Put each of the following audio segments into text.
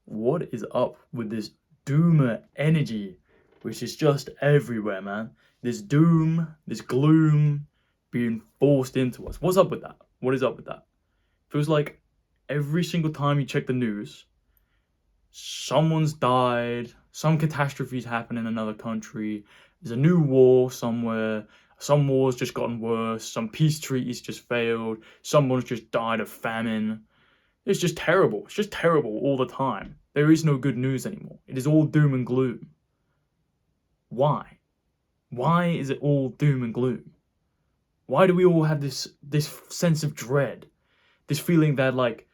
What is up with this doomer energy, which is just everywhere, man? This doom, this gloom being forced into us. What's up with that? What is up with that? Feels like every single time you check the news, someone's died, some catastrophe's happened in another country, there's a new war somewhere, some war's just gotten worse, some peace treaties just failed, someone's just died of famine. It's just terrible. It's just terrible all the time. There is no good news anymore. It is all doom and gloom. Why? Why is it all doom and gloom? Why do we all have this sense of dread? This feeling that like,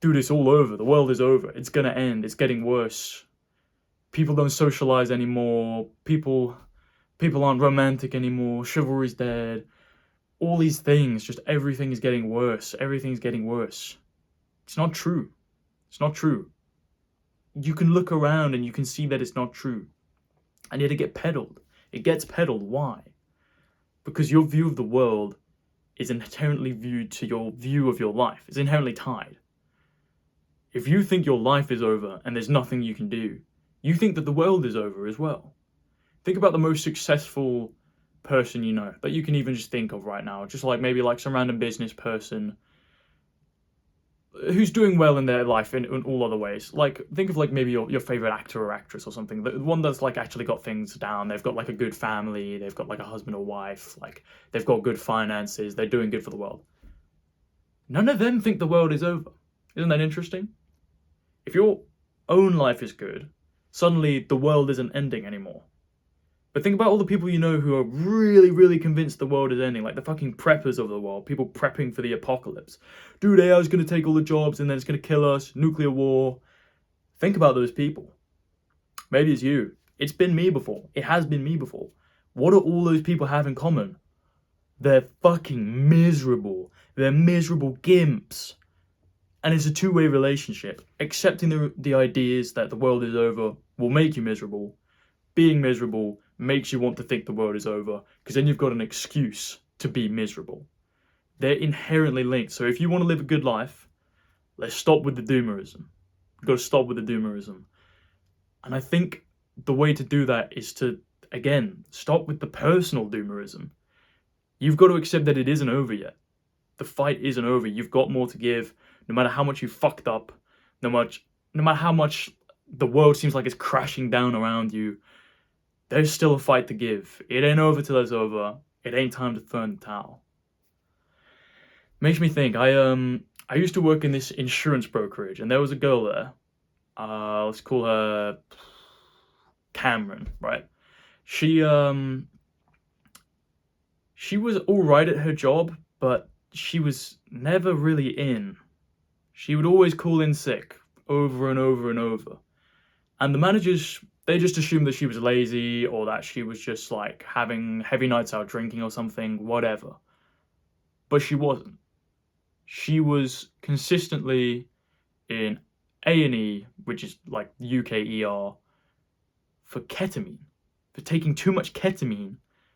dude, it's all over. The world is over. It's gonna end. It's getting worse. People don't socialize anymore. People aren't romantic anymore. Chivalry's dead. All these things, just everything is getting worse. Everything's getting worse. It's not true. It's not true. You can look around and you can see that it's not true. And yet it gets peddled. It gets peddled. Why? Because your view of the world is inherently viewed to your view of your life. It's inherently tied. If you think your life is over and there's nothing you can do, you think that the world is over as well. Think about the most successful person you know, that you can even just think of right now. Just like maybe like some random business person who's doing well in their life in all other ways. Like, think of like maybe your favorite actor or actress or something. The one that's like actually got things down. They've got like a good family. They've got like a husband or wife. Like, they've got good finances. They're doing good for the world. None of them think the world is over. Isn't that interesting? If your own life is good, suddenly the world isn't ending anymore. But think about all the people you know who are really, really convinced the world is ending, like the fucking preppers of the world, people prepping for the apocalypse. Dude, AI is going to take all the jobs and then it's going to kill us, nuclear war. Think about those people. Maybe it's you. It's been me before. It has been me before. What do all those people have in common? They're fucking miserable. They're miserable gimps. And it's a two-way relationship. Accepting the ideas that the world is over will make you miserable. Being miserable makes you want to think the world is over, because then you've got an excuse to be miserable. They're inherently linked. So if you want to live a good life, let's stop with the doomerism. We've got to stop with the doomerism. And I think the way to do that is to, again, stop with the personal doomerism. You've got to accept that it isn't over yet. The fight isn't over. You've got more to give. No matter how much you fucked up, no matter how much the world seems like it's crashing down around you, there's still a fight to give. It ain't over till it's over. It ain't time to throw in the towel. Makes me think. I used to work in this insurance brokerage, and there was a girl there. Let's call her Cameron, right? She was all right at her job, but she was never really in. She would always call in sick over and over and over. And the managers, they just assumed that she was lazy or that she was just like having heavy nights out drinking or something, whatever. But she wasn't. She was consistently in A&E, which is like UK ER, for ketamine, for taking too much ketamine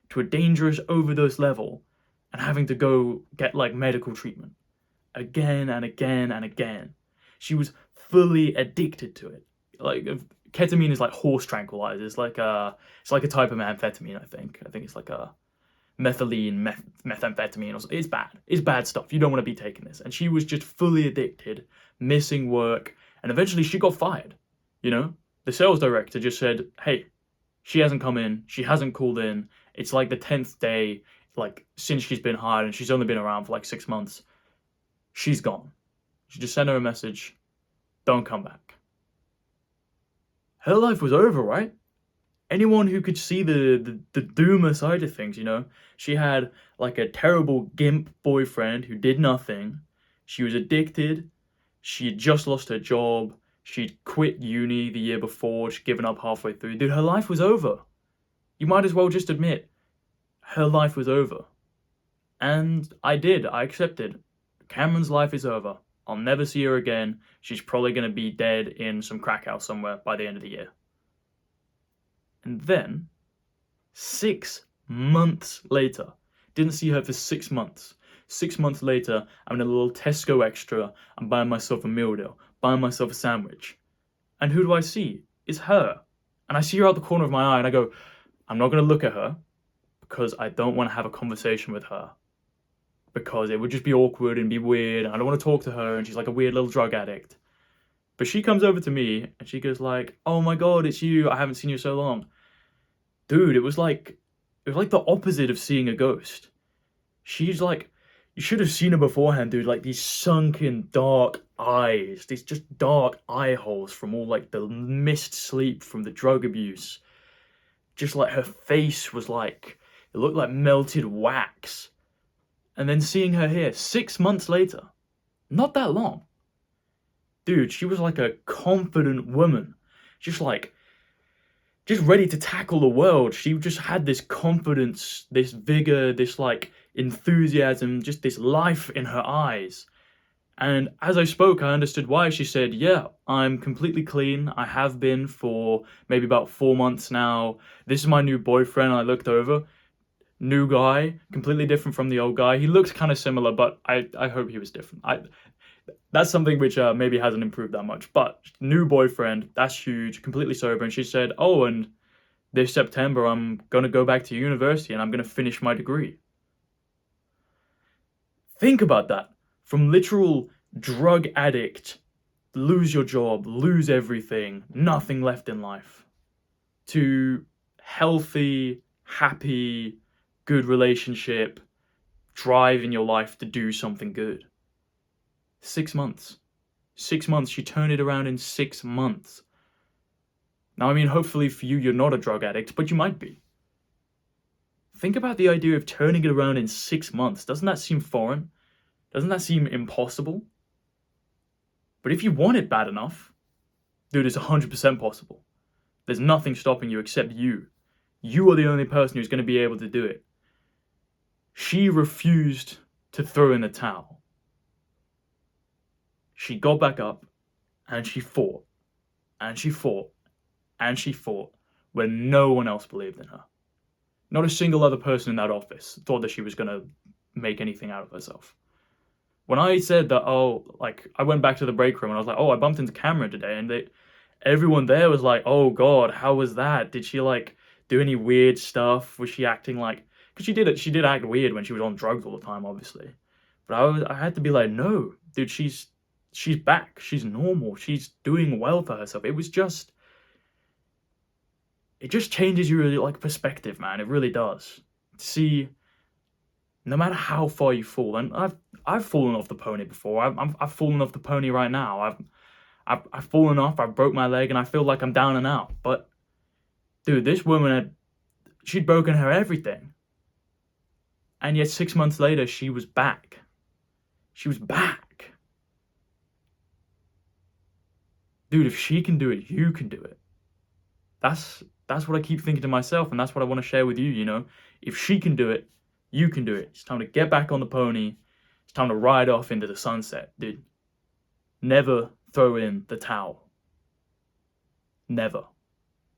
to a dangerous overdose level and having to go get like medical treatment again and again and again. She was fully addicted to it. Like, ketamine is like horse tranquilizer. It's like a type of amphetamine. I think it's like a methamphetamine or something. It's bad. It's bad stuff. You don't want to be taking this. And she was just fully addicted, missing work, and eventually she got fired. You know, the sales director just said, "Hey, she hasn't come in. She hasn't called in. It's like the 10th day, like since she's been hired, and she's only been around for like 6 months. She's gone." She just sent her a message, "Don't come back." Her life was over, right? Anyone who could see the doomer side of things, you know? She had like a terrible gimp boyfriend who did nothing. She was addicted. She had just lost her job. She'd quit uni the year before. She'd given up halfway through. Dude, her life was over. You might as well just admit her life was over. And I did. I accepted. Cameron's life is over. I'll never see her again. She's probably going to be dead in some crack house somewhere by the end of the year. And then, 6 months later, didn't see her for 6 months. 6 months later, I'm in a little Tesco Extra. I'm buying myself a meal deal, buying myself a sandwich. And who do I see? It's her. And I see her out the corner of my eye and I go, I'm not going to look at her because I don't want to have a conversation with her because it would just be awkward and be weird. And I don't want to talk to her. And she's like a weird little drug addict. But she comes over to me and she goes like, oh my God, it's you. I haven't seen you so long. Dude, it was like the opposite of seeing a ghost. She's like, you should have seen her beforehand, dude. Like these sunken, dark eyes, these just dark eye holes from all like the missed sleep from the drug abuse. Just like her face was like, it looked like melted wax. And then seeing her here 6 months later, not that long, dude, she was like a confident woman. Just like, just ready to tackle the world. She just had this confidence, this vigor, this like enthusiasm, just this life in her eyes. And as I spoke, I understood why. She said, yeah, I'm completely clean. I have been for maybe about 4 months now. This is my new boyfriend. I looked over. New guy, completely different from the old guy. He looked kind of similar, but I hope he was different. That's something which maybe hasn't improved that much. But new boyfriend, that's huge, completely sober. And she said, oh, and this September I'm going to go back to university and I'm going to finish my degree. Think about that. From literal drug addict, lose your job, lose everything, nothing left in life, to healthy, happy, good relationship, drive in your life to do something good. 6 months. 6 months. She turned it around in 6 months. Now, I mean, hopefully for you, you're not a drug addict, but you might be. Think about the idea of turning it around in 6 months. Doesn't that seem foreign? Doesn't that seem impossible? But if you want it bad enough, dude, it's 100% possible. There's nothing stopping you except you. You are the only person who's going to be able to do it. She refused to throw in the towel. She got back up and she fought and she fought and she fought when no one else believed in her. Not a single other person in that office thought that she was going to make anything out of herself. When I said that, oh, like, I went back to the break room and I was like, oh, I bumped into Cameron today, and everyone there was like, oh God, how was that? Did she like do any weird stuff? Was she acting like, because she did act weird when she was on drugs all the time, obviously. But I had to be like, no, dude, she's back. She's normal. She's doing well for herself. It just changes your like perspective, man. It really does. See, no matter how far you fall, and I've fallen off the pony before. I've fallen off the pony right now. I've fallen off. I broke my leg, and I feel like I'm down and out. But dude, this woman she'd broken her everything, and yet 6 months later, she was back. She was back. Dude, if she can do it, you can do it. That's what I keep thinking to myself, and that's what I want to share with you, you know? If she can do it, you can do it. It's time to get back on the pony. It's time to ride off into the sunset, dude. Never throw in the towel. Never.